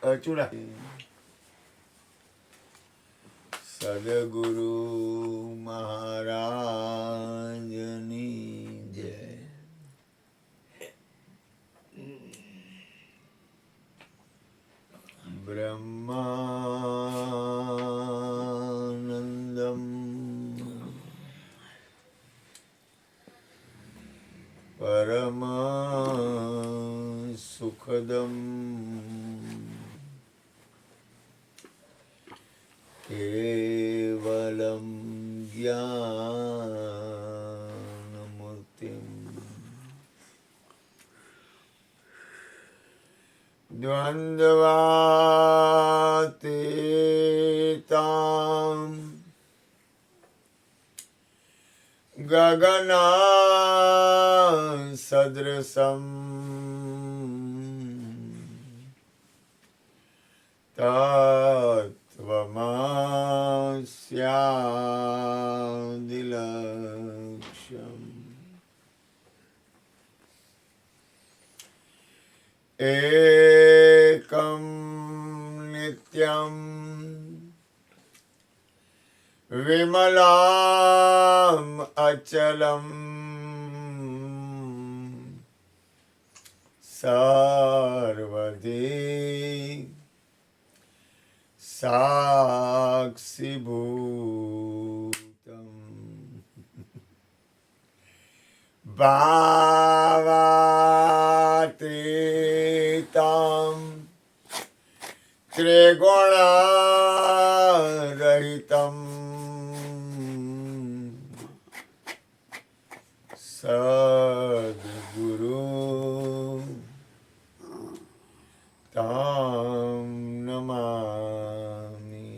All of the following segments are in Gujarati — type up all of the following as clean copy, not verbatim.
ચૂડા સદગુરુ મહારાજની જય. બ્રહ્માનંદમ પરમ સુખદમ કેવલમ જ્ઞાનમૂર્તિમ દ્વંદ્વાતીતાં ગગનસદૃશં તત્વમસ્યાદિલક્ષ્યम् એકમ નિત્યમ વિમલામ અચલમ સર્વધી સાક્ષીભૂતમ ભાવાતીતમ ત્રિગુણરહિતમ સદ્ગુરુ તં નમામિ.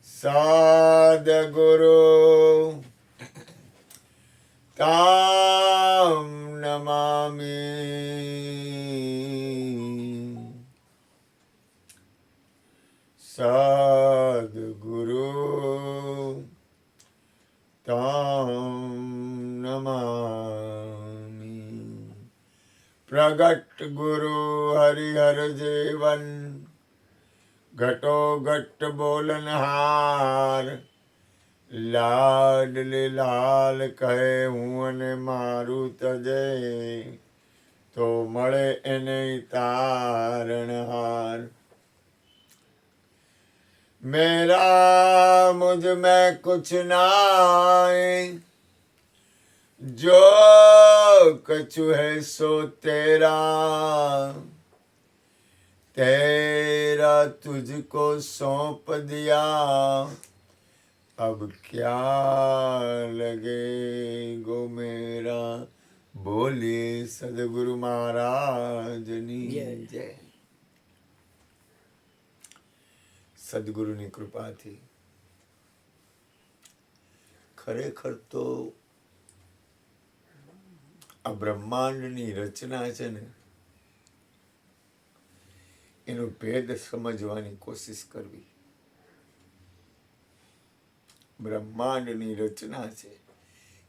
સદ્ગુરુ તં નમામિ. સદ્ગુરુ તં નમામિ. પ્રગટ ગુરુ હરિહર જીવન ઘટો ઘટ બોલનહાર લાડલી લાલ કહે હું અને મારું તજે તો મળે એને તારણહાર. મેરા મુझ में कुछ नाय जो कछु है सो तेरा तेरा तुझको सौंप दिया अब क्या लगे गो मेरा. બોલીએ સદગુરુ મહારાજની જય. સદગુરુની કૃપાથી ખરેખર તો આ બ્રહ્માંડની રચના છે ને એનો ભેદ સમજવાની કોશિશ કરવી. બ્રહ્માંડની રચના છે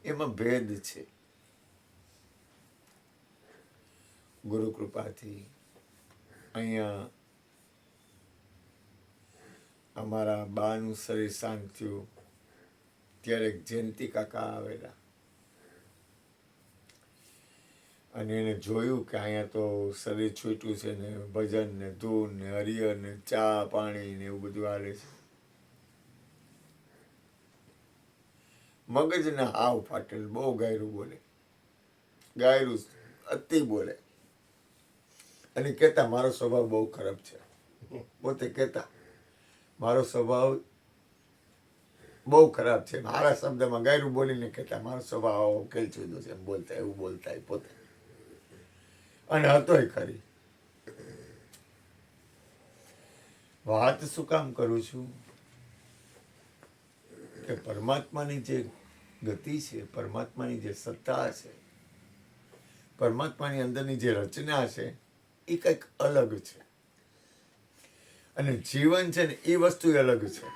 એમાં ભેદ છે. ગુરુ કૃપાથી અહીંયા અમારા બાનું શરીર શાંત થયું ત્યારે જયંતિ કાકા આવેલા અને એને જોયું કે અહીંયા તો શરીર છૂટ્યું છે ને ભજન ને ધૂન ને હરિહર ને ચા પાણી ને એવું બધું હાલે છે. મગજના હાવ ફાટેલ, બહુ ગાયરું બોલે, ગાયરું અતિ બોલે અને કહેતા મારો સ્વભાવ બહુ ખરાબ છે. પોતે કહેતા મારો સ્વભાવ બહુ ખરાબ છે. મારા શબ્દમાં ગાયરું બોલીને કહેતા મારો સ્વભાવ કેલ ચૂદ્યો છે એમ બોલતા, એવું બોલતા એ પોતે. અને હતોય ખરી. વાત શું કામ કરું છું કે પરમાત્માની જે ગતિ છે, પરમાત્માની જે સત્તા છે, પરમાત્માની અંદરની જે રચના છે એ કંઈક અલગ છે અને જીવન છે ને એ વસ્તુ અલગ છે.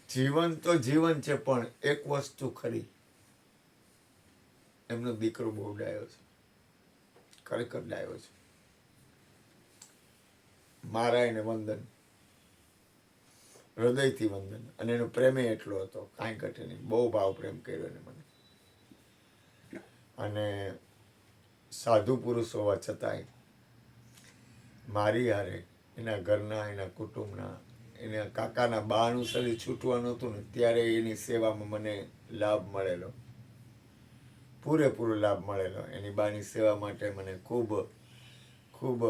જીવન તો જીવન છે પણ એક વસ્તુ ખરી, એમનો દીકરો બહુ ડાયો છે. ખરેખર ડાયો છે. મારા એને વંદન, હૃદયથી વંદન. અને એનો પ્રેમે એટલો હતો, કાંઈ ઘટે નહીં. બહુ ભાવ પ્રેમ કર્યો એને મને. અને સાધુ પુરુષ હોવા છતાંય મારી હારે એના ઘરના, એના કુટુંબના, એના કાકાના બાનું શરીર છૂટવાનું હતું ને ત્યારે એની સેવામાં મને લાભ મળેલો, પૂરેપૂરો લાભ મળેલો. એની બાની સેવા માટે મને ખૂબ ખૂબ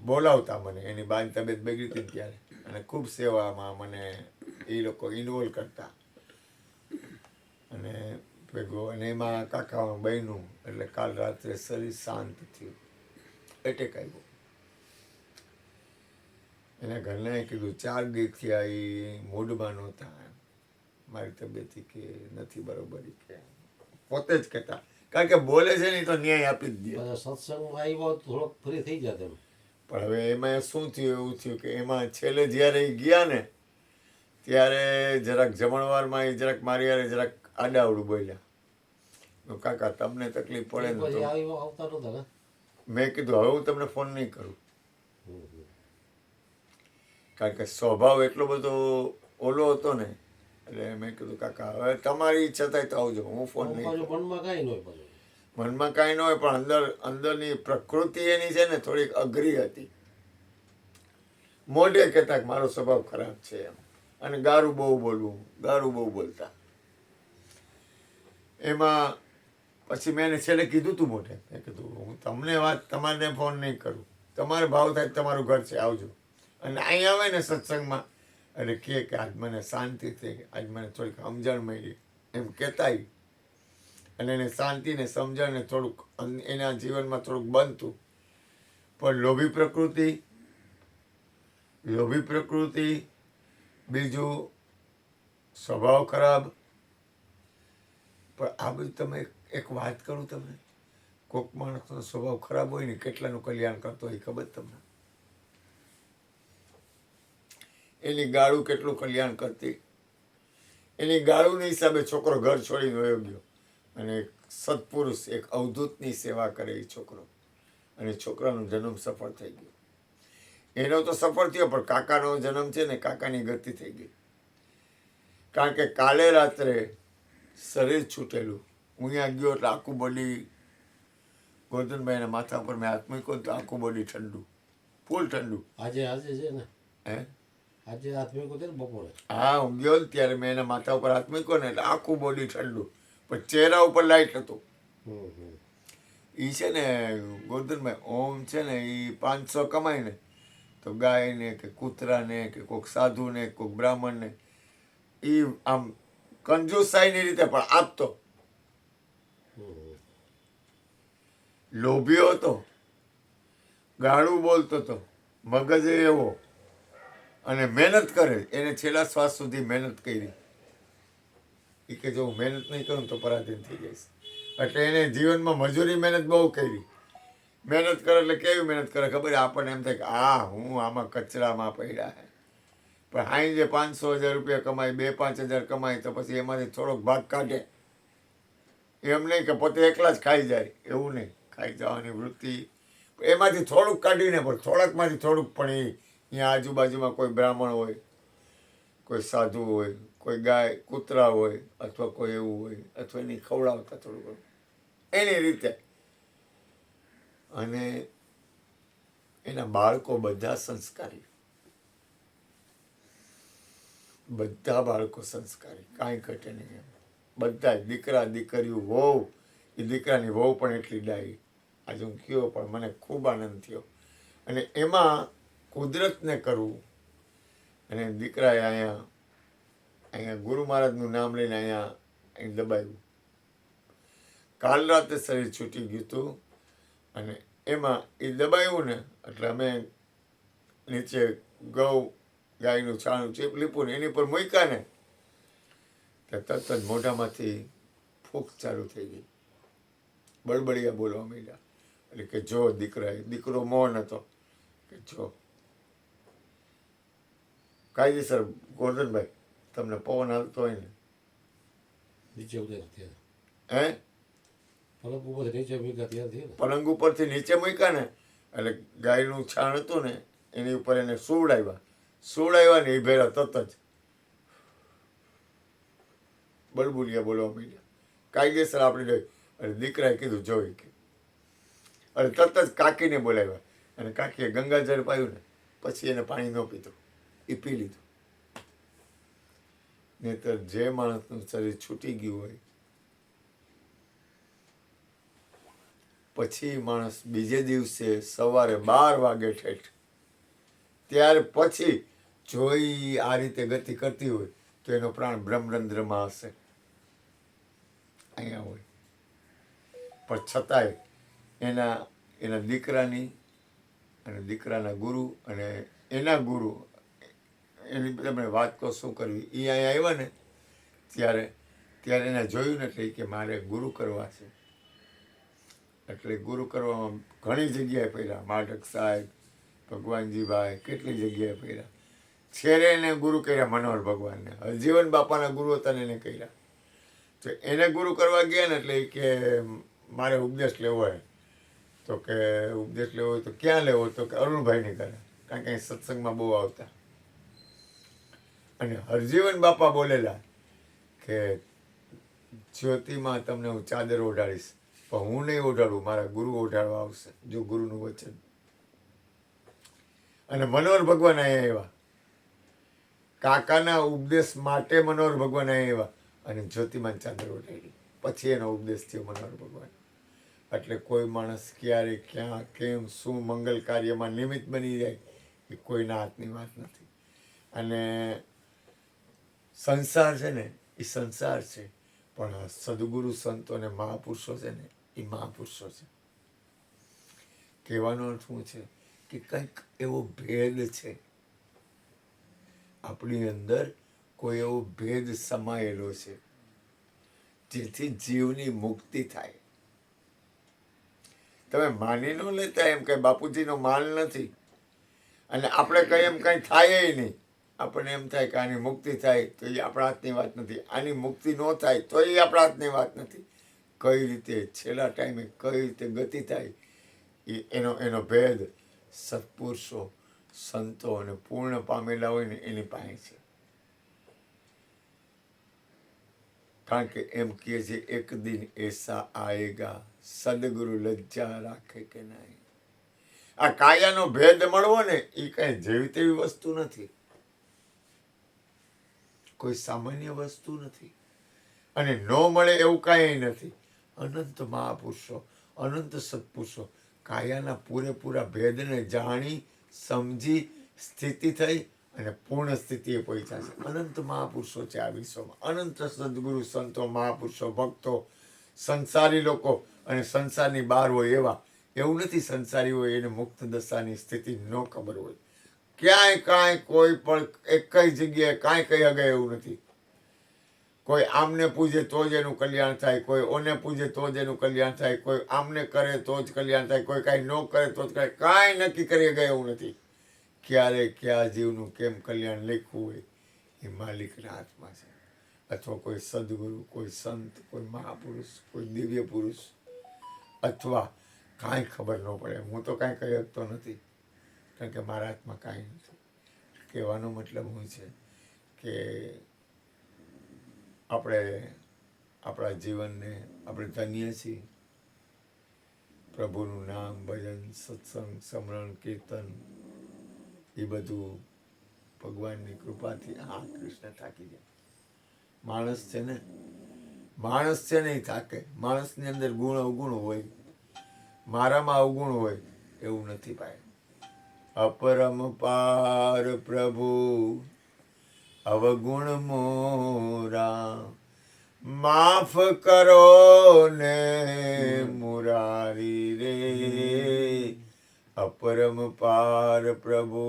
બોલાવતા મને. એની બાની તબિયત બગડી હતી ત્યારે, અને ખૂબ સેવામાં મને એ લોકો ઇન્વોલ્વ કરતા. અને ભેગો, અને એમાં કાકા બન્યું એટલે કાલ રાત્રે શરીર શાંત થયું. એટેક આવ્યો. એના ઘરનાએ કીધું 4 દિવસથી આ એ મૂડમાં નહોતા, મારી તબિયત કે નથી બરોબર કે પોતે જ કહેતા. કારણ કે બોલે છે ને તો ન્યાય આપી જ દે. સત્સંગમાં આવ્યો થોડોક ફ્રી થઈ જાય એમ. પણ હવે એમાં શું થયું, એવું થયું કે એમાં છેલ્લે જ્યારે એ ગયા ને ત્યારે જરાક જમણવારમાં એ જરાક મારી હારે જરાક આડાવડું બોલ્યા. કાકા તમને તકલીફ પડે ને તો આવતા નહોતા ને. મેં કીધું હવે હું તમને ફોન નહીં કરું. કારણ કે સ્વભાવ એટલો બધો ઓલો હતો ને, એટલે મેં કીધું કાકા હવે તમારી ઈચ્છા થાય તો આવજો, હું ફોન નહીં કરું. મનમાં કાંઈ ન હોય, મનમાં કાંઈ ન હોય, પણ અંદરની પ્રકૃતિ એની છે ને થોડીક અઘરી હતી. મોઢે કહેતા કે મારો સ્વભાવ ખરાબ છે એમ, અને ગારું બહુ બોલવું, ગારું બહુ બોલતા. એમાં પછી મેં એને છેલ્લે કીધું તું મોઢે, મેં કીધું હું તમને વાત તમારે ફોન નહીં કરું, તમારે ભાવ થાય તમારું ઘર છે, આવજો. અને અહીં આવે ને સત્સંગમાં એટલે કે આજ મને શાંતિ થઈ, આજ મને થોડીક સમજણ મળી એમ કહેતાય. અને એને શાંતિ ને સમજણ ને થોડુંક એના જીવનમાં થોડુંક બનતું. પણ લોભી પ્રકૃતિ, બીજું સ્વભાવ ખરાબ. પણ આ બધું તમે એક વાત કરું તમને, કોક માણસનો સ્વભાવ ખરાબ હોય ને કેટલાનું કલ્યાણ કરતો હોય ખબર તમને? એની ગાળું કેટલું કલ્યાણ કરતી. એની ગાળુના હિસાબે છોકરો ઘર છોડીને વયો ગયો, અને એક સત્પુરુષ, એક અવધૂતની સેવા કરે એ છોકરો, અને છોકરાનો જન્મ સફળ થઈ ગયો. એનો તો સફળ થયો, પણ કાકાનો જન્મ છે ને કાકાની ગતિ થઈ ગઈ. કારણ કે કાલે રાત્રે શરીર છૂટેલું, હું અહીંયા ગયો એટલે આખું બોડી, ગોરધનભાઈના માથા ઉપર મેં હાથ મૂક્યો તો આખું બોડી ઠંડુ, ફૂલ ઠંડુ. આજે છે ને, હે આજે હાથ મૂક્યો ને બપોરે. હા, હું ગયો ને ત્યારે મેં એના માથા ઉપર હાથ મૂક્યો ને એટલે આખું બોડી ઠંડુ, પણ ચહેરા ઉપર લાઈટ હતું. એ છે ને ગોરધનભાઈ ઓમ છે ને એ 500 કમાય ને તો ગાયને કે કૂતરાને કે કોઈક સાધુને કોઈક બ્રાહ્મણને એ આમ કંજુસાઈની રીતે પણ આપતો. લોભીઓ હતો, ગાળું બોલતો હતો, મગજ એવો, અને મહેનત કરે. એને છેલ્લા શ્વાસ સુધી મહેનત કરી. એ કે જો હું મહેનત નહીં કરું તો પરાધીન થઈ જઈશ. એટલે એને જીવનમાં મજૂરી મહેનત બહુ કરી. મહેનત કરે એટલે કેવી મહેનત કરે ખબર? આપણને એમ થાય કે હું આમાં કચરામાં પડ્યા હે. પણ હાઈ જે 500,000 રૂપિયા કમાય, 2-5 હજાર કમાય તો પછી એમાંથી થોડોક ભાગ કાઢે. એમ નહીં કે પોતે એકલા જ ખાઈ જાય, એવું નહીં. ખાઈ જવાની વૃત્તિ એમાંથી થોડુંક કાઢીને, પણ થોડાકમાંથી થોડુંક પણ અહીંયા આજુબાજુમાં કોઈ બ્રાહ્મણ હોય, કોઈ સાધુ હોય, કોઈ ગાય કૂતરા હોય, અથવા કોઈ એવું હોય, અથવા એની ખવડાવતા થોડું એની રીતે. અને એના બાળકો બધા સંસ્કારી, બધા બાળકો સંસ્કારી, કાંઈ ઘટે નહીં એમ. બધા દીકરા દીકરીઓ, વહુ, એ દીકરાની વહુ પણ એટલી ડાઈ. આજે હું કયો પણ મને ખૂબ આનંદ થયો. અને એમાં કુદરતને કરવું. અને દીકરાએ અહીંયા ગુરુ મહારાજનું નામ લઈને અહીં દબાવ્યું. કાલ રાતે શરીર છૂટી ગયું હતું, અને એમાં એ દબાવ્યું ને એટલે અમે નીચે ગાયનું છાણું ચીપ લીપું ને એની પર મૂક્યા ને કે તરત જ મોઢામાંથી ફૂંક ચાલુ થઈ ગઈ, બળબડિયા બોલવા માંડ્યા. એટલે કે જો દીકરો મૌન હતો કે જો કાયદેસર ગોરધનભાઈ તમને પવન હાલતો હોય ને નીચે ઉતર હે પલક ઉપરથી નીચે મૂક્યા ત્યાર થયું ને. પલંગ ઉપરથી નીચે મૂક્યા ને એટલે ગાયનું છાણ હતું ને એની ઉપર એને સુવડાવ્યા ને એ ભેરા તરત જ બળબુલિયા બોલવા માંડ્યા. કાયદેસર આપણે જોઈ અને દીકરાએ કીધું જોઈ કે અને તરત જ કાકીને બોલાવ્યા અને કાકીએ ગંગાજળ પાયું ને પછી એને પાણી ન પીધું, એ પી લીધું. નહીંતર જે માણસનું શરીર છૂટી ગયું હોય પછી માણસ બીજે દિવસે સવારે 12 વાગે ઠેઠ ત્યાર પછી જોઈ આ રીતે ગતિ કરતી હોય તો એનો પ્રાણ બ્રહ્મરંધ્રમાં હશે, અહીંયા હોય. પણ છતાંય એના દીકરાની અને દીકરાના ગુરુ અને એના ગુરુ એની તમે વાત કહો શું કરવી, એ અહીંયા આવ્યા ને ત્યારે એને જોયું ને એટલે કે મારે ગુરુ કરવા છે. એટલે ગુરુ કરવામાં ઘણી જગ્યાએ પડ્યા, માઢક સાહેબ, ભગવાનજીભાઈ, કેટલી જગ્યાએ પડ્યા. છેલ્લે એને ગુરુ કર્યા મનોહર ભગવાનને, હરજીવન બાપાના ગુરુ હતા ને એને કર્યા. તો એને ગુરુ કરવા ગયા ને એટલે કે મારે ઉપદેશ લેવો હોય તો કે ઉપદેશ લેવો હોય તો ક્યાં લેવો, તો કે અરુણભાઈની કરે, કારણ કે અહીં સત્સંગમાં બહુ આવતા. અને હરજીવન બાપા બોલેલા કે જ્યોતિમાં તમને હું ચાદર ઓઢાડીશ પણ હું નહીં ઓઢાડું, મારા ગુરુ ઓઢાડવા આવશે, જો ગુરુનું વચન. અને મનોહર ભગવાન અહીંયા આવ્યા, કાકાના ઉપદેશ માટે મનોહર ભગવાન અહીંયા આવ્યા અને જ્યોતિમાં ચાદર ઓઢાડી, પછી એનો ઉપદેશ થયો મનોહર ભગવાન. એટલે કોઈ માણસ ક્યારે ક્યાં કેમ શું મંગલ કાર્યમાં નિમિત્ત બની જાય એ કોઈના હાથની વાત નથી. અને સંસાર છે ને એ સંસાર છે, પણ સદગુરુ સંતો અને મહાપુરુષો છે ને એ મહાપુરુષો છે. કહેવાનો અર્થ શું છે કે કંઈક એવો ભેદ છે આપણી અંદર, કોઈ એવો ભેદ સમાયેલો છે જેથી જીવની મુક્તિ થાય. તમે માની ન લેતા એમ કે બાપુજીનો માલ નથી અને આપણે કઈ એમ કંઈ થાય નહીં, આપણને એમ થાય કે આની મુક્તિ થાય તો એ આપણા હાથની વાત નથી, આની મુક્તિ ન થાય તો એ આપણા હાથની વાત નથી. કઈ રીતે છેલ્લા ટાઈમે કઈ રીતે ગતિ થાય એનો ભેદ સત્પુરુષો સંતો અને પૂર્ણ પામેલા હોય ને એની પાસે છે. કારણ કે એમ કહે છે એક દિન એસા આએગા સદગુરુ લજ્જા રાખે કે નહીં. આ કાયાનો ભેદ મળવો ને એ કઈ જેવી તેવી વસ્તુ નથી, કોઈ સામાન્ય વસ્તુ નથી અને ન મળે એવું કાંઈ નથી. અનંત મહાપુરુષો, અનંત સત્પુરુષો કાયાના પૂરેપૂરા ભેદને જાણી સમજી સ્થિતિ થઈ અને પૂર્ણ સ્થિતિએ પહોંચ્યા છે. અનંત મહાપુરુષો છે આ વિશ્વમાં, અનંત સદગુરુ સંતો મહાપુરુષો ભક્તો સંસારી લોકો અને સંસારની બહાર હોય એવા. એવું નથી સંસારી હોય એને મુક્ત દશાની સ્થિતિ ન ખબર હોય, ક્યાંય કાંઈ કોઈ પણ એક કઈ જગ્યાએ કાંઈ કહી શકે એવું નથી. કોઈ આમને પૂજે તો જ એનું કલ્યાણ થાય, કોઈ ઓને પૂજે તો જ એનું કલ્યાણ થાય, કોઈ આમને કરે તો જ કલ્યાણ થાય, કોઈ કાંઈ ન કરે તો જ કાંઈ નક્કી કરી શકે એવું નથી. ક્યારે ક્યાં જીવનું કેમ કલ્યાણ લખવું હોય એ માલિકના હાથમાં છે. અથવા કોઈ સદગુરુ, કોઈ સંત, કોઈ મહાપુરુષ, કોઈ દિવ્ય પુરુષ અથવા કાંઈ ખબર ન પડે. હું તો કાંઈ કહી શકતો નથી કારણ કે મારા હાથમાં કાંઈ નથી. કહેવાનો મતલબ શું છે કે આપણે આપણા જીવનને આપણે ધન્ય છીએ. પ્રભુનું નામ, ભજન, સત્સંગ, સ્મરણ, કીર્તન એ બધું ભગવાનની કૃપાથી. હા, કૃષ્ણ થાકી જાય. માણસ છે ને એ થાકે. માણસની અંદર ગુણ અવગુણ હોય, મારામાં અવગુણ હોય એવું નથી ભાઈ. અપરંપાર પ્રભુ અવગુણ મોરા, માફ કરો ને મુરારી રે. અપરંપાર પ્રભુ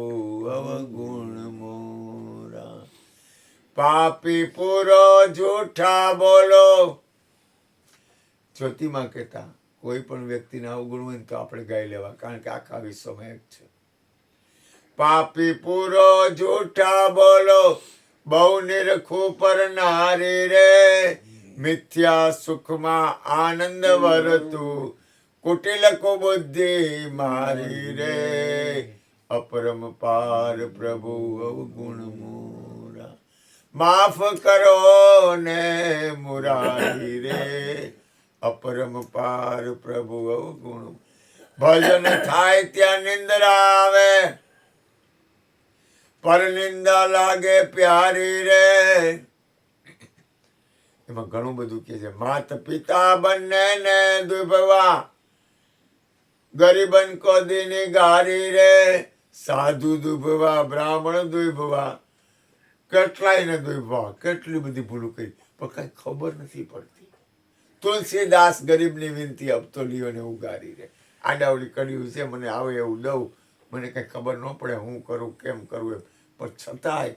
અવગુણ મોરા, પાપી પૂરો જૂઠા બોલો. જ્યોતિમાં કહેતા કોઈ પણ વ્યક્તિના અવગુણ હોય ને તો આપણે ગાઈ લેવા, કારણ કે આખા વિશ્વમાં એક છે. પાપી પૂરો જૂઠા બોલો, બહુ નિરખું પર નારી રે. મિથ્યા સુખમાં આનંદ વરતું, કુટિલ કુબુદ્ધિ મારી રે, અપરંપાર પ્રભુ અવગુણ મોરા, માફ કરો ને મુરારી રે, અપરંપાર પ્રભુ અવગુણ. ભજન થાય ત્યાં નિંદ્રા આવે, પર નિંદા લાગે પ્યારી રે. એમાં ઘણું બધું કે છે. માત પિતા બંને ને દુભવા, ગરીબન કો દીની ગારી રે, સાધુ દુભવા બ્રાહ્મણ દુભવા, કેટલાય ને દુભવા, કેટલી બધી ભૂલું કરી પણ કઈ ખબર નથી પડતી. તુલસીદાસ ગરીબની વિનંતી અબતોલીઓને ઉગારી રે. આડાવડી કર્યું છે, મને આવે એવું દઉં, મને કઈ ખબર ન પડે હું કરું કેમ કરું એમ, પણ છતાંય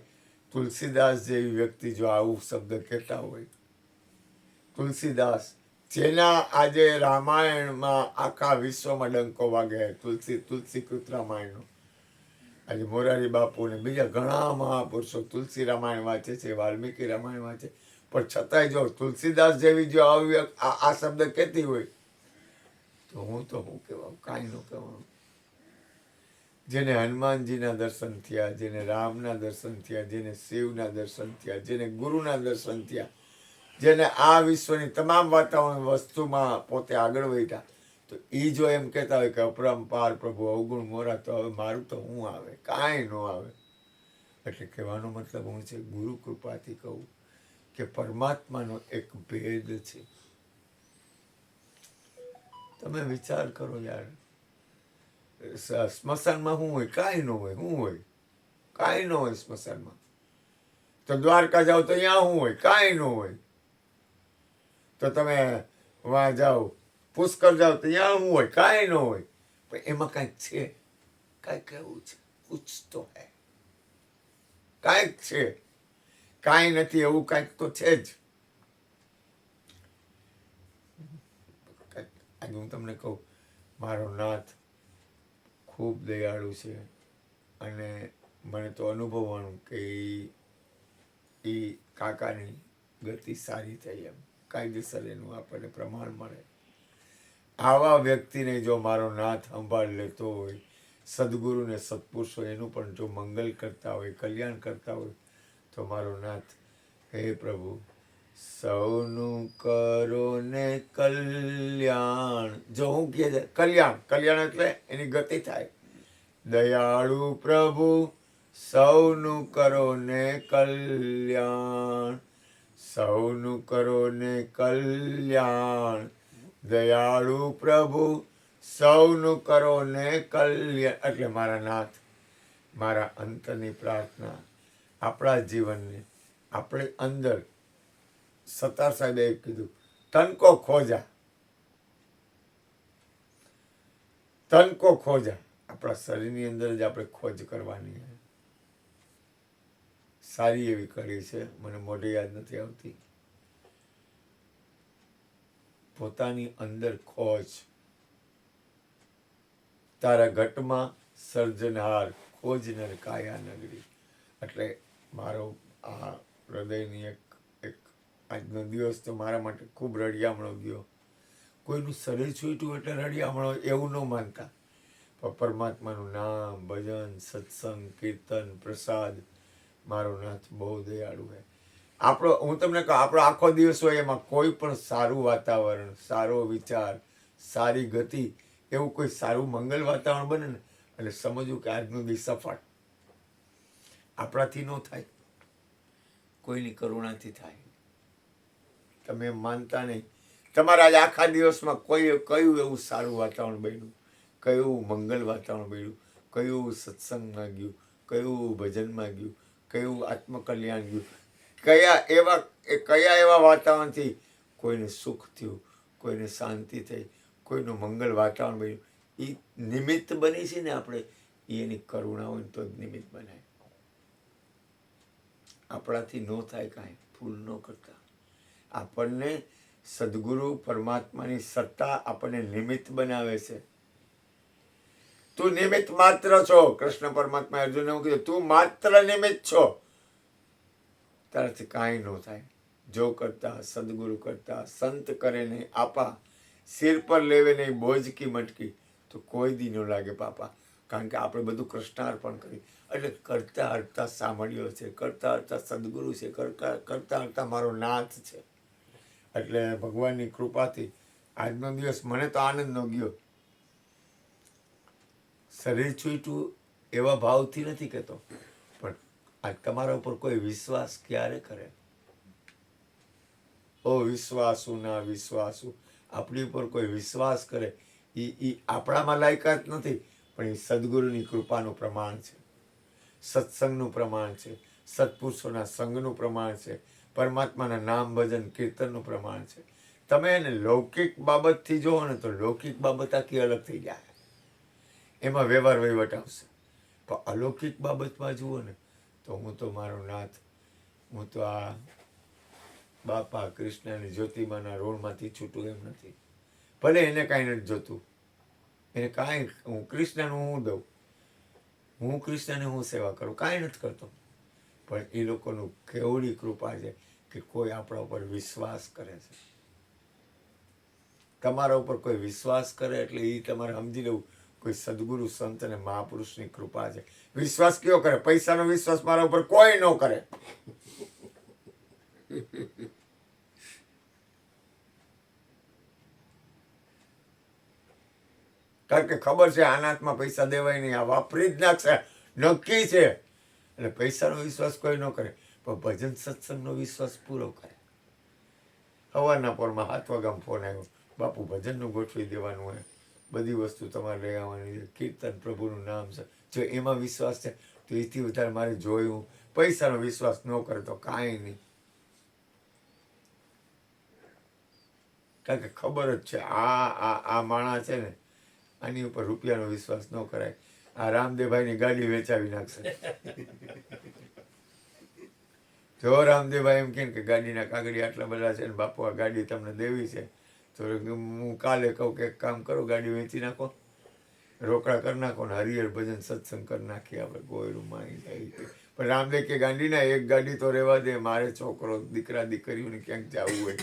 તુલસીદાસ જેવી વ્યક્તિ જો આવું શબ્દ કહેતા હોય, તુલસીદાસ જેના આજે રામાયણમાં આખા વિશ્વમાં ડંકો વાગે, તુલસીકૃત રામાયણનો. આજે મોરારી બાપુ ને બીજા ઘણા મહાપુરુષો તુલસી રામાયણ વાંચે છે, વાલ્મીકી રામાયણ વાંચે, પણ છતાંય જો તુલસીદાસ જેવી જો આ શબ્દ કહેતી હોય તો હું કહેવાનું, કાંઈ ન કહેવાનું. જેને હનુમાનજીના દર્શન થયા, જેને રામના દર્શન થયા, જેને શિવના દર્શન થયા, જેને ગુરુના દર્શન થયા, જેને આ વિશ્વની તમામ વાતાવરણ વસ્તુમાં પોતે આગળ વધ્યા, તો એ જો એમ કહેતા હોય કે અપરંપાર પ્રભુ અવગુણ મોરા, તો હવે મારું તો હું આવે, કાંઈ ન આવે. એટલે કહેવાનો મતલબ હું છે, ગુરુ કૃપાથી કહું કે પરમાત્માનો એક ભેદ છે. તમે વિચાર કરો યાર, સ્મશાનમાં શું હોય? કાંઈ ન હોય. શું હોય? કાંઈ ન હોય સ્મશાનમાં. તો દ્વારકા જાઓ તો અહીંયા શું હોય? કાંઈ ન હોય. તો તમે વहाँ જાઓ, પુષ્કર જાઓ તો અહીંયા શું હોય? કાંઈ ન હોય. પણ એમાં કાંઈક છે, કાંઈક એવું છે, કુછ તો હે, કાંઈક છે, કાંઈ નથી એવું કાંઈક તો છે જ. આજે હું તમને કહું, મારો નાથ ખૂબ દયાળુ છે, અને મને તો અનુભવવાનું કે એ કાકાની ગતિ સારી થઈ, એમ કાયદેસર એનું આપણને પ્રમાણ મળે. આવા વ્યક્તિને જો મારો નાથ સંભાળ લેતો હોય, સદગુરુને સત્પુરુષો એનું પણ જો મંગલ કરતા હોય, કલ્યાણ કરતા હોય, તો મારો નાથ, હે પ્રભુ સૌનું કરો ને કલ્યાણ. જો હું કહે છે કલ્યાણ એટલે એની ગતિ થાય. દયાળુ પ્રભુ સૌનું કરો ને કલ્યાણ, સૌનું કરો ને કલ્યાણ. દયાળુ પ્રભુ સૌનું કરો ને કલ્યાણ. એટલે મારા નાથ, મારા અંતરની પ્રાર્થના, આપણા જીવનને આપણે અંદર, સત્તાર સાહેબે કીધું, તનકો ખોજા, તનકો ખોજા. આપણા શરીરની અંદર જ આપણે ખોજ કરવાની. સારી એવી કરી છે, મને મોઢે યાદ નથી આવતી. પોતાની અંદર ખોજ, તારા ઘટમાં સર્જનહાર, ખોજનર કાયા નગરી. એટલે મારો આ હૃદયની એક આજનો દિવસ તો મારા માટે ખૂબ રળિયામણો ગયો. કોઈનું શરીર છૂટ્યું એટલે રળિયામણો એવું ન માનતા, પણ પરમાત્માનું નામ, ભજન, સત્સંગ, કીર્તન, પ્રસાદ. મારો નાથ બહુ દયાળુ છે. હું તમને કહું, આપણો આખો દિવસ હોય એમાં કોઈ પણ સારું વાતાવરણ, સારો વિચાર, સારી ગતિ, એવું કોઈ સારું મંગલ વાતાવરણ બને ને, એટલે સમજવું કે આજનું દિવસ સફળ. આપણાથી ન થાય, કોઈની કરુણાથી થાય. તમે માનતા નહીં. તમારા આજે આખા દિવસમાં કયું એવું સારું વાતાવરણ બન્યું, કયું મંગલ વાતાવરણ બન્યું, કયું સત્સંગમાં ગયું, કયું ભજનમાં ગયું, કયું આત્મકલ્યાણ ગયું, કયા એવા વાતાવરણથી કોઈને સુખ થયું, કોઈને શાંતિ થઈ, કોઈનું મંગલ વાતાવરણ બન્યું. એ નિમિત્ત બની છે ને આપણે, એની કરુણા હોય તો જ નિમિત્ત બનાય. આપણાથી ન થાય કાંઈ, ભૂલ ન કરતા. આપણને સદગુરુ પરમાત્માની સત્તા આપણને નિમિત્ત બનાવે છે. તું નિમિત્ત માત્ર છો. કૃષ્ણ પરમાત્મા અર્જુનને એવું કીધું, તું માત્ર નિમિત્ત છો, તારાથી કાંઈ ન થાય. જો કરતા સદગુરુ કરતા, સંત કરે નહીં આપા, સિર પર લેવે નહીં બોજ કી મટકી, તો કોઈ દી ન લાગે પાપા. કારણ કે આપણે બધું કૃષ્ણાર્પણ કરી, એટલે કરતા હરતા સાંભળ્યો છે, કરતા હરતા સદગુરુ છે, કરતા હરતા મારો નાથ છે. એટલે ભગવાનની કૃપાથી આજનો દિવસ મને તો આનંદનો ગયો. શરીર છૂટ્યું એવા ભાવથી નથી કહેતો, પણ આ તમારા ઉપર કોઈ વિશ્વાસ ક્યારે કરે? ઓ વિશ્વાસુ ના વિશ્વાસુ, આપણી ઉપર કોઈ વિશ્વાસ કરે, એ આપણામાં લાયકાત નથી, પણ એ સદગુરુની કૃપાનું પ્રમાણ છે, સત્સંગનું પ્રમાણ છે, સત્પુરુષોના સંઘનું પ્રમાણ છે, પરમાત્માના નામ ભજન કીર્તનનું પ્રમાણ છે. તમે એને લૌકિક બાબતથી જુઓ ને તો લૌકિક બાબત આખી અલગ થઈ જાય, એમાં વ્યવહાર વહીવટ આવશે. પણ અલૌકિક બાબતમાં જુઓ ને તો હું તો મારો નાથ, હું તો આ બાપા કૃષ્ણની જ્યોતિમાના ઋણમાંથી છૂટું એમ નથી. ભલે એને કાંઈ નથી જોતું, એને કાંઈ, હું કૃષ્ણનું હું દઉં, હું કૃષ્ણની હું સેવા કરું, કાંઈ નથી કરતો. પણ એ લોકોનું કેવડી કૃપા છે કે કોઈ આપણા ઉપર વિશ્વાસ કરે છે. તમારા ઉપર કોઈ વિશ્વાસ કરે એટલે એ તમારે સમજી લેવું કોઈ સદગુરુ સંત અને મહાપુરુષની કૃપા છે. વિશ્વાસ કયો કરે? પૈસાનો વિશ્વાસ મારા ઉપર કોઈ ન કરે. કારણ કે ખબર છે આના હાથમાં પૈસા દેવાય નહીં, આ વાપરી જ નાખશે, નક્કી છે. એટલે પૈસાનો વિશ્વાસ કોઈ ન કરે, પણ ભજન સત્સંગનો વિશ્વાસ પૂરો કરે. સવારના પોરમાં 7 વાગ્યામાં ફોન આવ્યો, બાપુ ભજનનું ગોઠવી દેવાનું હોય, બધી વસ્તુ તમારે લઈ આવવાની છે, કીર્તન પ્રભુનું નામ છે. જો એમાં વિશ્વાસ છે તો એથી વધારે મારે જોયું. પૈસાનો વિશ્વાસ ન કરે તો કાંઈ નહીં. કારણ કે ખબર જ છે આ માણસ છે ને, આની ઉપર રૂપિયાનો વિશ્વાસ ન કરાય. આ રામદેવભાઈની ગાડી વેચાવી નાખશે. જો રામદેવભાઈ એમ કહે કે ગાડીના કાગળી આટલા બધા છે ને બાપુ આ ગાડી તમને દેવી છે, તો હું કાલે કહું કે એક કામ કરો, ગાડી વેચી નાખો, રોકડા કરી નાખો ને હરિહર ભજન સત્સંગ કરી નાખીએ આપણે ગોયરુમાં આવી જાય. પણ રામદેવ કે ગાડીના એક ગાડી તો રહેવા દે, મારે છોકરો દીકરા દીકરીઓને ક્યાંક જવું હોય.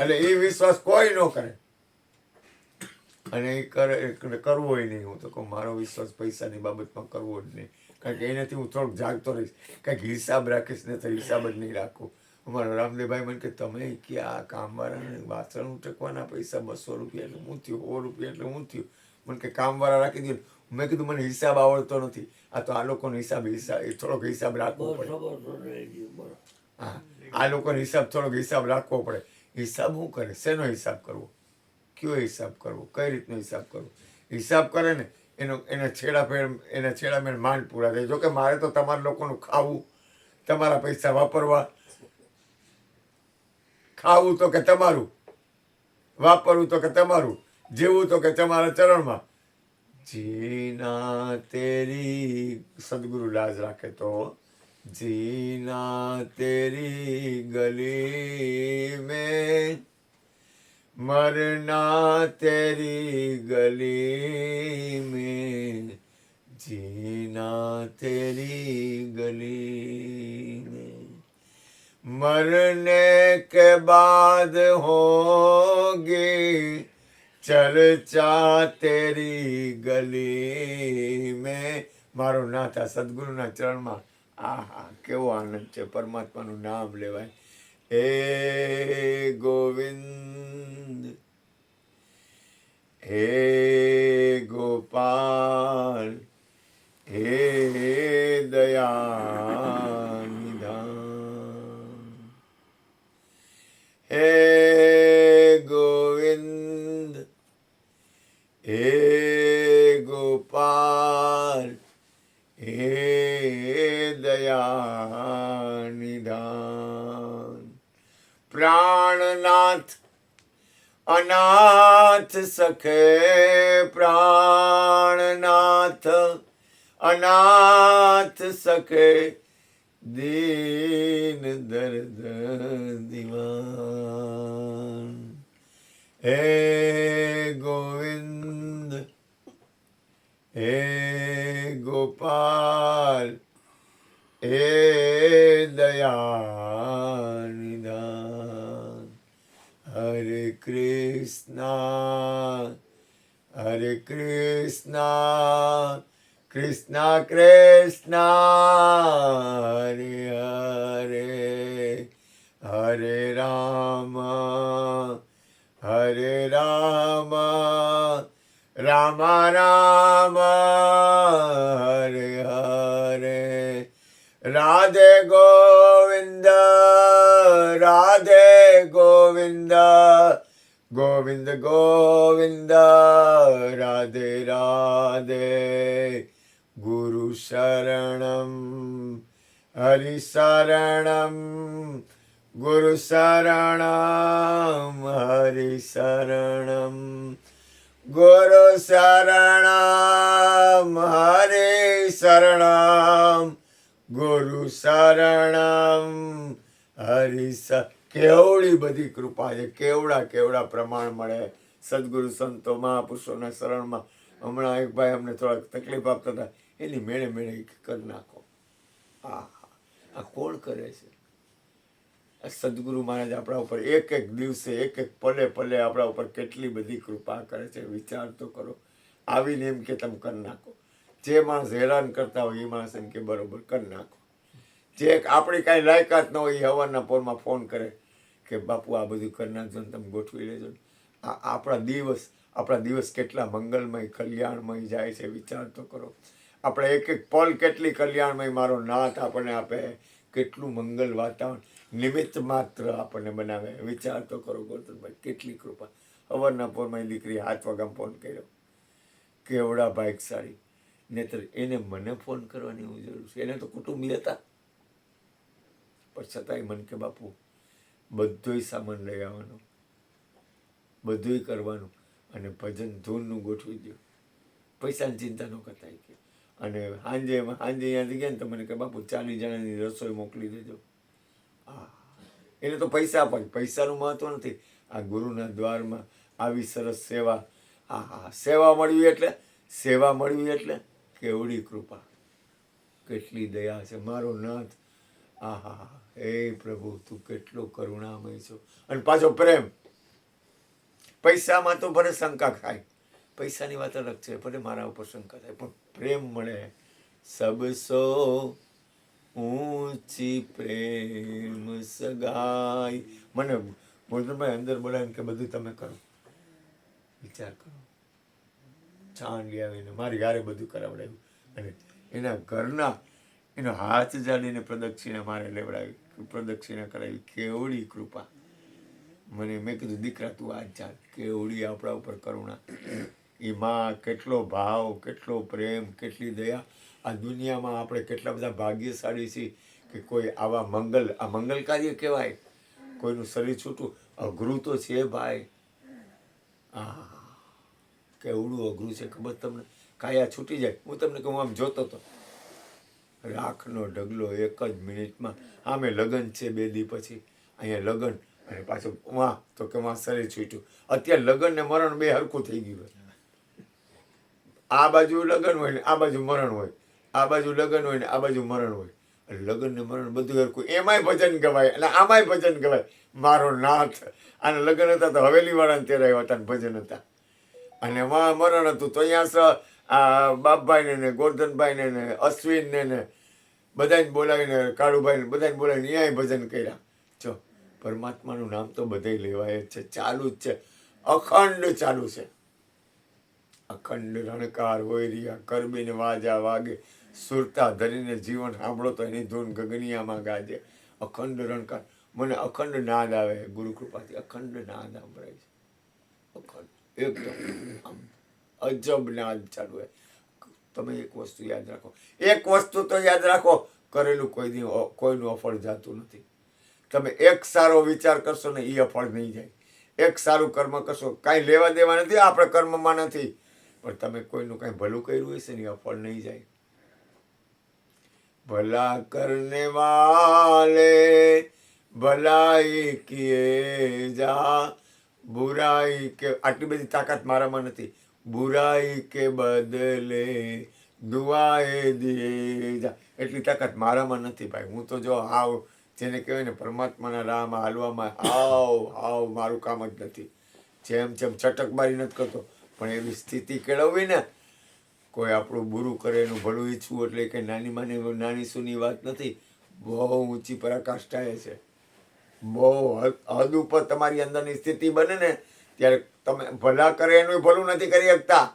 એટલે એ વિશ્વાસ કોઈ ન કરે, અને એ કરવો હોય નહીં. હું તો કહું મારો વિશ્વાસ પૈસાની બાબતમાં કરવો જ નહીં, કારણ કે એનાથી હું થોડોક જાગતો રહીશ, કંઈક હિસાબ રાખીશ ને તો હિસાબ જ નહીં રાખું. અમારા રામદેવભાઈ મને કે તમે ક્યાં કામવાળાને વાસણ ઉટકવાના પૈસા 200 રૂપિયા એટલે હું થયું, 100 રૂપિયા એટલે હું થયું. મને કે કામવાળા રાખી દે. મેં કીધું મને હિસાબ આવડતો નથી, આ તો આ લોકોનો હિસાબ થોડોક હિસાબ રાખવો પડે. હા, આ લોકોનો થોડોક હિસાબ રાખવો પડે. હિસાબ શું કરે? શેનો હિસાબ કરવો? કયો હિસાબ કરવો? કઈ રીતનો હિસાબ કરવો? હિસાબ કરે ને એના છેડામેળ માંડ પૂરા થાય. જોકે મારે તો તમારા લોકોનું ખાવું, તમારા પૈસા વાપરવા, ખાવું તો કે તમારું, વાપરવું તો કે તમારું, જીવવું તો કે તમારા ચરણમાં. જીના તેરી, સદગુરુ લાજ રાખે તો, જીના તેરી ગલી મેં, मरना तेरी गली में, जीना तेरी गली में, मरने के बाद होगी चर्चा तेरी गली में. મારો નાથ આ સદગુરુના ચરણમાં, આહા કેવો આનંદ છે. પરમાત્માનું નામ લેવાય. હે ગોવિંદ, હે ગોપાલ, હે દયા નિધાન, હે ગોવિંદ, હે ગોપાલ, હે દયા નિધાન. પ્રાણનાથ અનાથ સખે, પ્રાણનાથ અનાથ સખે, દીન દર્દ દિવાન. હે ગોવિંદ, હે ગોપાલ, હે દયા નિધાન. Krishna Hare Krishna Krishna Krishna Hare Hare Hare Rama Hare Rama Rama Rama Hare Hare Radhe Govinda Radhe Govinda Govinda Govinda Radhe Radhe Guru Sharanam Hari Saranam Guru Saranam Hari Saranam Guru Saranam Hari Saranam Guru Saranam Hari Saranam. કેવડી બધી કૃપા છે, કેવડા કેવડા પ્રમાણ મળે સદગુરુ સંતો મહાપુરુષોના શરણમાં. હમણાં એક ભાઈ અમને થોડાક તકલીફ આપતા હતા, એની મેળે મેળે કરી નાખો. આ કોણ કરે છે? આ સદગુરુ મહારાજ આપણા ઉપર એક એક દિવસે એક એક પલે પલે આપણા ઉપર કેટલી બધી કૃપા કરે છે, વિચાર તો કરો. આવીને એમ કે તમે કરી નાખો. જે માણસ હેરાન કરતા હોય એ માણસ એમ કે બરોબર કરી નાખો. જે આપણી કાંઈ લાયકાત ન હોય એ હવારના પોરમાં ફોન કરે કે બાપુ આ બધું કરી નાખજો ને તમે ગોઠવી લેજો. આપણા દિવસ કેટલા મંગલમય કલ્યાણમય જાય છે, વિચાર તો કરો. આપણે એક એક પલ કેટલી કલ્યાણમય મારો નાથ આપણને આપે, કેટલું મંગલ વાતાવરણ નિમિત્ત માત્ર આપણને બનાવે. વિચાર તો કરો ગોરધનભાઈ, કેટલી કૃપા. હવારના પોરમાં દીકરી 7 વાગ્યામાં ફોન કર્યો, કેવડા ભાગ્યશાળી. નહીતર એને મને ફોન કરવાની હું જરૂર છે? એને તો કુટુંબી હતા, પણ છતાંય મને કે બાપુ બધોય સામાન લઈ આવવાનો, બધુંય કરવાનું, અને ભજન ધૂનનું ગોઠવી દો, પૈસાની ચિંતા ન કરતા કે. અને સાંજે અહીંયાથી ગયા ને તો મને કે બાપુ 40 જણાની રસોઈ મોકલી દેજો. એને તો પૈસા પણ, પૈસાનું મહત્વ નથી. આ ગુરુના દ્વારમાં આવી સરસ સેવા, સેવા મળવી એટલે કેવડી કૃપા, કેટલી દયા છે મારો નાથ. હે પ્રભુ, તું કેટલો કરુણામય છો. અને પાછો પ્રેમ. પૈસામાં તો ભલે શંકા ખાય, પૈસાની વાત અલગ છે, ભલે મારા ઉપર શંકા થાય, પણ પ્રેમ મળે. સબસો ઊંચી પ્રેમ સગાઈ. મને મોહનભાઈ અંદર બોલાવીને કે બધું તમે કરો. વિચાર કરો, ચાંદી આવીને મારી હારે બધું કરાવડાવ્યું, અને એના ઘરના એનો હાથ જાડીને પ્રદક્ષિણા મારે લેવડાવી, પ્રદક્ષિણા કરાવી. કેવડી કૃપા. મેં કીધું દીકરા તું આ ચાલ, કેવડી આપણા ઉપર કરુણા. એમાં કેટલો ભાવ, કેટલો પ્રેમ, કેટલી દયા. આ દુનિયામાં આપણે કેટલા બધા ભાગ્યશાળી છીએ કે કોઈ આવા આ મંગલ કાર્ય કહેવાય. કોઈનું શરીર છૂટું અઘરું તો છે ભાઈ. કેવડું અઘરું છે ખબર તમને? કાયા છૂટી જાય. હું તમને કહું, આમ જોતો હતો, રાખનો ઢગલો 1 જ મિનિટમાં. આમે લગ્ન છે 2 દી પછી, અહીંયા લગ્ન, અને પાછું તો કે શરીર છૂટ્યું. અત્યારે લગ્ન ને મરણ બે હરખું થઈ ગયું હોય. આ બાજુ લગ્ન હોય ને આ બાજુ મરણ હોય, આ બાજુ લગ્ન હોય ને આ બાજુ મરણ હોય. લગ્ન ને મરણ બધું હરખું. એમાંય ભજન ગવાય અને આમાંય ભજન ગવાય. મારો નાથ. આને લગ્ન હતા તો હવેલી વાળાને તેરાવ્યા હતા, ભજન હતા. અને મરણ હતું તો અહીંયા બાપભાઈને ને ગોરધનભાઈને ને અશ્વિનને ને બધાને બોલાવીને, કાળુભાઈને બધાને બોલાવીને અહીંયા ભજન કર્યા. જો પરમાત્માનું નામ તો બધે લેવાય જ છે, ચાલુ જ છે, અખંડ ચાલુ છે. અખંડ રણકાર હોય રહ્યા, કરબીને વાજા વાગે, સુરતા ધરીને જીવન સાંભળો તો એની ધૂન ગગનિયામાં ગાજે. અખંડ રણકાર. મને અખંડ નાદ આવે, ગુરુ કૃપાથી અખંડ નાદ સાંભળાય છે. અખંડ એકદમ આમ અજબ નાદ ચાલુ હોય. તમે એક વસ્તુ યાદ રાખો, એક વસ્તુ તો યાદ રાખો, કરેલું કોઈનું અફળ જાતું નથી. તમે એક સારો વિચાર કરશો ને એ અફળ નહીં જાય. એક સારું કર્મ કરશો, કાંઈ લેવા દેવા નથી આપણે કર્મમાં નથી, પણ તમે કોઈનું કાંઈ ભલું કર્યું હશે ને એ અફળ નહીં જાય. ભલા કરને વાલે ભલાઈ કિએ જા, બુરાઈ કે, આટલી બધી તાકાત મારામાં નથી. બુરાઈ કે બદલે દુઆએ દિએ જા, એટલી તાકાત મારામાં નથી ભાઈ. હું તો જો હાવ જેને કહેવાય ને પરમાત્માના રાહમાં હાલવામાં હાવ મારું કામ જ નથી. જેમ જેમ ચટકબારી નથી કરતો, પણ એવી સ્થિતિ કેળવવી ને, કોઈ આપણું બુરું કરે એનું ભલું ઈચ્છવું એટલે કે નાની સૂની વાત નથી. બહુ ઊંચી પરાકાષ્ઠાએ છે. બહુ હદ ઉપર તમારી અંદરની સ્થિતિ બને ને ત્યારે તમે ભલા કરે એનું ભલું નથી કરી શકતા.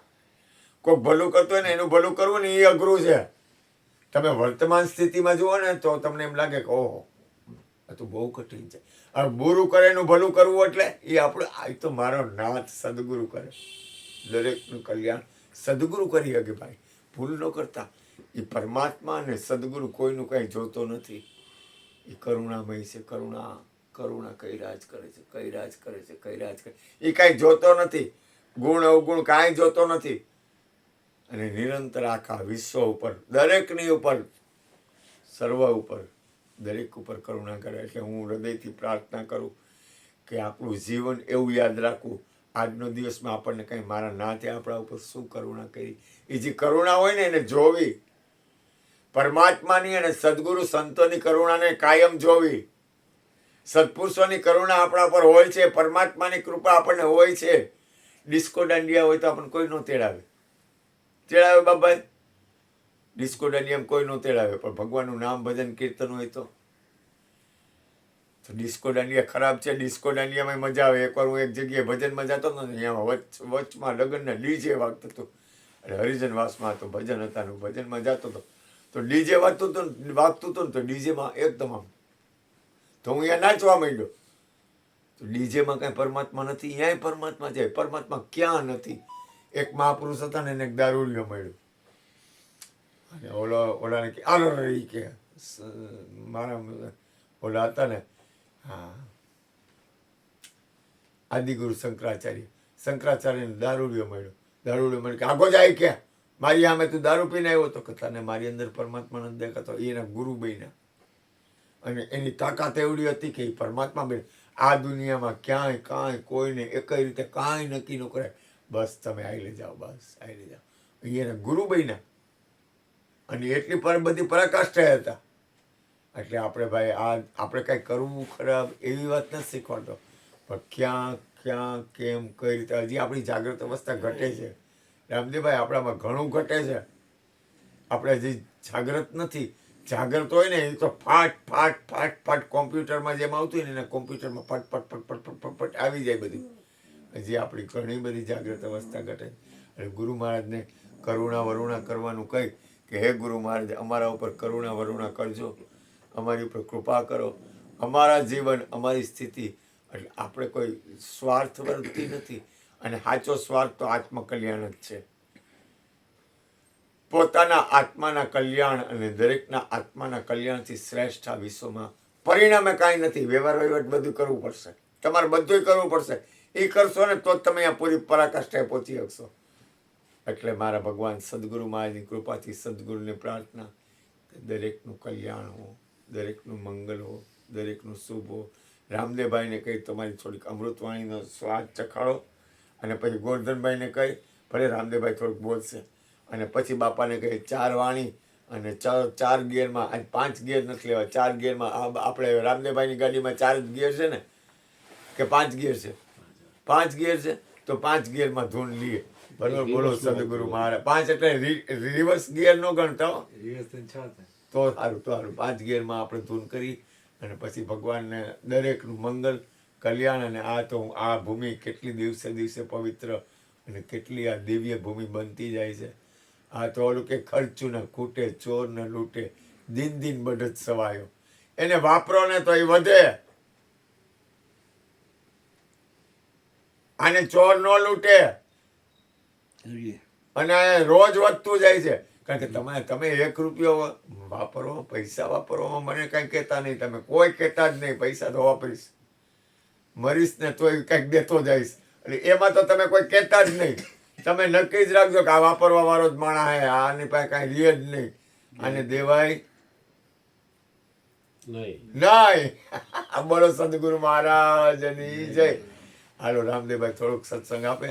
કોઈ ભલું કરતું હોય ને એનું ભલું કરવું ને એ અઘરું છે. તમે વર્તમાન સ્થિતિમાં જુઓ ને તો તમને એમ લાગે કે ઓહો આ તો બહુ કઠિન છે. હવે બુરું કરે એનું ભલું કરવું એટલે એ આપણે આ તો મારો નાથ સદગુરુ કરે. દરેકનું કલ્યાણ સદગુરુ કરી શકે ભાઈ, ભૂલ ન કરતા. એ પરમાત્મા અને સદગુરુ કોઈનું કંઈ જોતો નથી. એ કરુણામય છે. કરુણા કૈરાજ કરે છે, કૈરાજ કરે છે, કૈરાજ કરે. એ કાંઈ જોતો નથી, ગુણ અવગુણ કાંઈ જોતો નથી. અને નિરંતર આખા વિશ્વ ઉપર, દરેકની ઉપર, સર્વ ઉપર, દરેક ઉપર કરુણા કરે. એટલે હું હૃદયથી પ્રાર્થના કરું કે આપણું જીવન એવું યાદ રાખવું, આજનો દિવસમાં આપણને કંઈ મારા નાથે આપણા ઉપર શું કરુણા કરી, એ જે કરુણા હોય ને એને જોવી. પરમાત્માની અને સદગુરુ સંતોની કરુણાને કાયમ જોવી. સત્પુરુષોની કરુણા આપણા પર હોય છે, પરમાત્માની કૃપા આપણને હોય છે. ડિસ્કો દાંડિયા હોય તો આપણને કોઈ ન તેડાવે. તેડાવે બાબાઈ? ડિસ્કો દાંડિયામાં કોઈ ન તેડાવે, પણ ભગવાનનું નામ ભજન કીર્તન હોય તો ડિસ્કો દાંડિયા ખરાબ છે. ડિસ્કો દાંડિયામાં મજા આવે. એકવાર હું એક જગ્યાએ ભજનમાં જતો હતો ને, અહીંયા વચમાં લગ્નના ડીજે વાગતું હતું. અને હરિજન વાસમાં હતો, ભજન હતા, ભજનમાં જતો હતો તો ડીજે વાગતું હતું ને તો ડીજેમાં એકદમ આમ તો હું અહીંયા નાચવા માંડ્યો. તો ડીજેમાં કાંઈ પરમાત્મા નથી, અહીંયા પરમાત્મા છે. પરમાત્મા ક્યાં નથી? એક મહાપુરુષ હતા ને એને એક દારૂડિયો મળ્યો. અને ઓલાને કે આલો રહી કે મારા ઓલા હતા ને, હા, આદિગુરુ શંકરાચાર્યને દારૂડિયો મળ્યો. દારૂડિયો મળ્યો કે આગો જાય કે મારી સામે તું દારૂ પીને આવ્યો તો કે તને મારી અંદર પરમાત્મા નથી દેખાતો. એના ગુરુ બન્યા અને એની તાકાત એવડી હતી કે એ પરમાત્મા બન્યા. આ દુનિયામાં ક્યાંય કાંઈ કોઈને એકઈ રીતે કાંઈ નક્કી ન કરે. બસ તમે આઈ જાઓ, બસ આઈ જાઓ. એના ગુરુ બન્યા અને એટલી પર બધી પરાકાષ્ઠા હતા. એટલે આપણે ભાઈ આપણે કાંઈ કરવું ખરાબ એવી વાત નથી શીખવાડતો, પણ ક્યાં કેમ કઈ રીતે હજી આપણી જાગૃત અવસ્થા ઘટે છે. રામદેવભાઈ આપણામાં ઘણું ઘટે છે. આપણે હજી જાગૃત નથી. જાગૃત હોય ને એ તો ફાટ કોમ્પ્યુટરમાં જેમ આવતું હોય ને એના કોમ્પ્યુટરમાં ફટ આવી જાય બધું. હજી આપણી ઘણી બધી જાગૃત અવસ્થા ઘટે. અને ગુરુ મહારાજને કરુણા વરુણા કરવાનું કહી કે હે ગુરુ મહારાજ અમારા ઉપર કરુણા વરુણા કરજો, અમારી ઉપર કૃપા કરો. અમારા જીવન, અમારી સ્થિતિ, એટલે આપણે કોઈ સ્વાર્થ વર્તી નથી. અને સાચો સ્વાર્થ તો આત્મકલ્યાણ જ છે. પોતાના આત્માના કલ્યાણ અને દરેકના આત્માના કલ્યાણથી શ્રેષ્ઠ આ વિશ્વમાં પરિણામે કાંઈ નથી. વ્યવહાર વહીવટ બધું કરવું પડશે, તમારે બધું કરવું પડશે. એ કરશો ને તો જ તમે આ પૂરી પરાકાષ્ઠાએ પહોંચી શકશો. એટલે મારા ભગવાન સદગુરુ મહારાજની કૃપાથી સદગુરુને પ્રાર્થના કે દરેકનું કલ્યાણ હો, દરેકનું મંગલ હો, દરેકનું શુભ હો. રામદેવભાઈને કહી તમારી થોડીક અમૃતવાણીનો સ્વાદ ચખાડો. અને પછી ગોરધનભાઈને કહી ભલે રામદેવભાઈ થોડુંક બોલશે. અને પછી બાપાને કહી 4 વાણી અને 4 ગિયરમાં, આજ 5 ગિયર નથી લેવા, 4 ગિયરમાં. આપણે રામદેવભાઈની ગાડીમાં 4 ગિયર છે ને કે 5 ગિયર છે? 5 ગિયર છે તો 5 ગિયરમાં ધૂન લઈએ. બરોબર, બોલો સદગુરુ મહારાજ. 5 એટલે રિવર્સ ગિયર નો ગણતા હો, તો સારું 5 ગિયરમાં આપણે ધૂન કરી અને પછી ભગવાનને દરેકનું મંગલ કલ્યાણ. અને આ ભૂમિ કેટલી દિવસે દિવસે પવિત્ર અને કેટલી આ દિવ્ય ભૂમિ બનતી જાય છે. આ તો ઓલું કે ખર્ચું ન ખૂટે, ચોર ન લૂંટે, દિન બઢત સવાયો. એને વાપરો ને તો એ વધે. આને ચોર ન લૂંટે અને રોજ વધતું જાય છે. કારણ કે તમે 1 રૂપિયો વાપરો, પૈસા વાપરવામાં મને કઈ કહેતા નહીં. તમે કોઈ કહેતા જ નહીં. પૈસા તો વાપરીશ, મરીશ ને તોય કંઈક દેતો જઈશ. એટલે એમાં તો તમે કોઈ કહેતા જ નહીં. તમે નક્કી જ રાખજો કે આ વાપરવા વાળો જ માણસ હે, આની પાસે કાંઈ લે જ નહીં, આને દેવાય નહીં. બોલો સદગુરુ મહારાજની જય. હાલો રામદેવભાઈ થોડુંક સત્સંગ આપે.